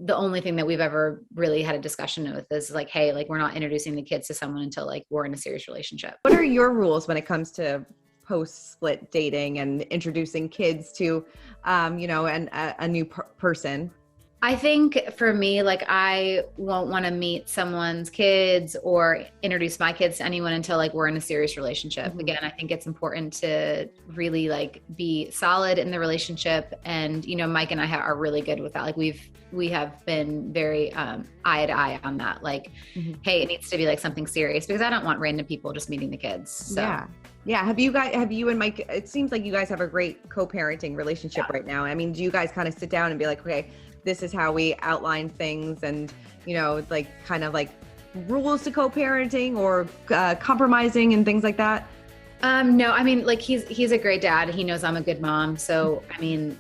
the only thing that we've ever really had a discussion with is like, hey, like we're not introducing the kids to someone until like we're in a serious relationship. What are your rules when it comes to post-split dating and introducing kids to, a new person? I think for me, like I won't want to meet someone's kids or introduce my kids to anyone until like we're in a serious relationship. Mm-hmm. Again, I think it's important to really like be solid in the relationship. And, Mike and I are really good with that. Like we have been very eye to eye on that. Like, hey, it needs to be like something serious because I don't want random people just meeting the kids. So. Yeah. Have you and Mike, it seems like you guys have a great co-parenting relationship right now. I mean, do you guys kind of sit down and be like, okay, this is how we outline things and, like kind of like rules to co-parenting or compromising and things like that? No, I mean, like he's a great dad. He knows I'm a good mom. So, I mean,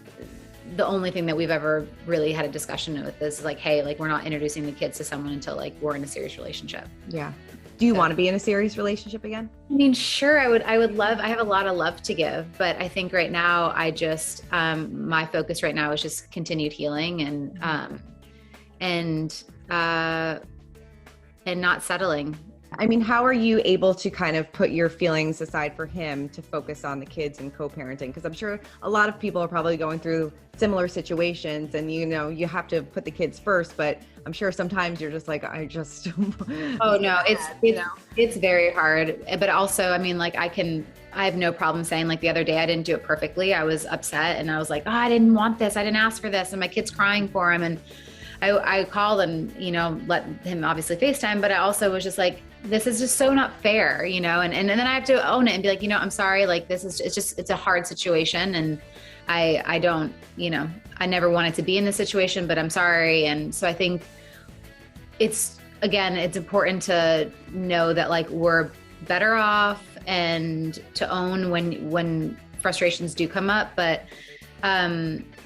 the only thing that we've ever really had a discussion with is like, hey, like we're not introducing the kids to someone until like we're in a serious relationship. Yeah. Do you want to be in a serious relationship again? I mean, sure. I would love, I have a lot of love to give, but I think right now I just, my focus right now is just continued healing and not settling. I mean, how are you able to kind of put your feelings aside for him to focus on the kids and co-parenting? Because I'm sure a lot of people are probably going through similar situations and, you have to put the kids first, but I'm sure sometimes you're just like, I just. Oh no, it's very hard. But also, I mean, like I have no problem saying like the other day, I didn't do it perfectly. I was upset and I was like, oh, I didn't want this. I didn't ask for this. And my kid's crying for him. And I called and, let him obviously FaceTime, but I also was just like, this is just so not fair, and then I have to own it and be like, I'm sorry. Like it's a hard situation. And I don't, I never wanted to be in this situation, but I'm sorry. And so I think it's important to know that like we're better off and to own when frustrations do come up. But,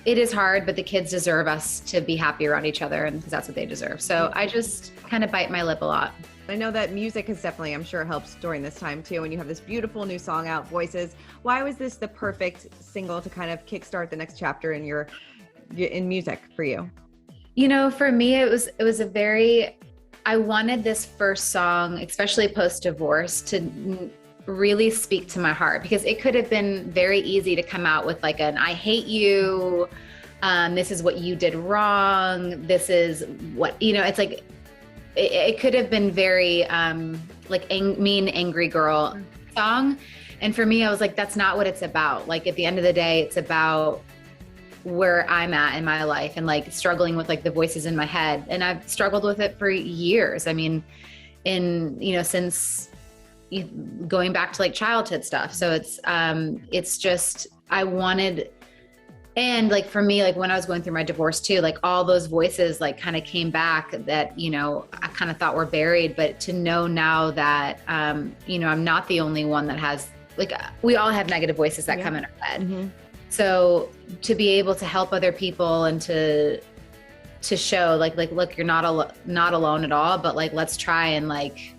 it is hard, but the kids deserve us to be happy around each other and because that's what they deserve. So I just kind of bite my lip a lot. I know that music has definitely, I'm sure, helps during this time too. And you have this beautiful new song out, Voices. Why was this the perfect single to kind of kickstart the next chapter in music for you? For me, it was I wanted this first song, especially post-divorce, to really speak to my heart because it could have been very easy to come out with like I hate you. This is what you did wrong. This is what, it's like, it could have been very mean, angry girl song. And for me, I was like, that's not what it's about. Like at the end of the day, it's about where I'm at in my life and like struggling with like the voices in my head. And I've struggled with it for years. I mean, since going back to like childhood stuff. So it's just, I wanted, and like for me, like when I was going through my divorce too, like all those voices like kind of came back that, I kind of thought were buried, but to know now that, I'm not the only one that has, like, we all have negative voices that come in our head. Mm-hmm. So to be able to help other people and to show like, look, you're not alone at all, but like, let's try and like,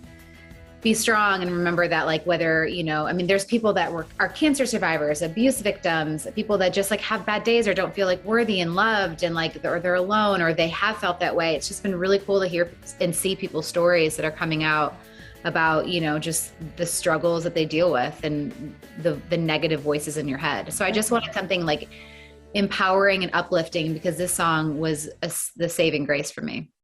be strong and remember that like whether, there's people that are cancer survivors, abuse victims, people that just like have bad days or don't feel like worthy and loved and like, or they're alone or they have felt that way. It's just been really cool to hear and see people's stories that are coming out about, just the struggles that they deal with and the negative voices in your head. So I just wanted something like empowering and uplifting because this song was the saving grace for me.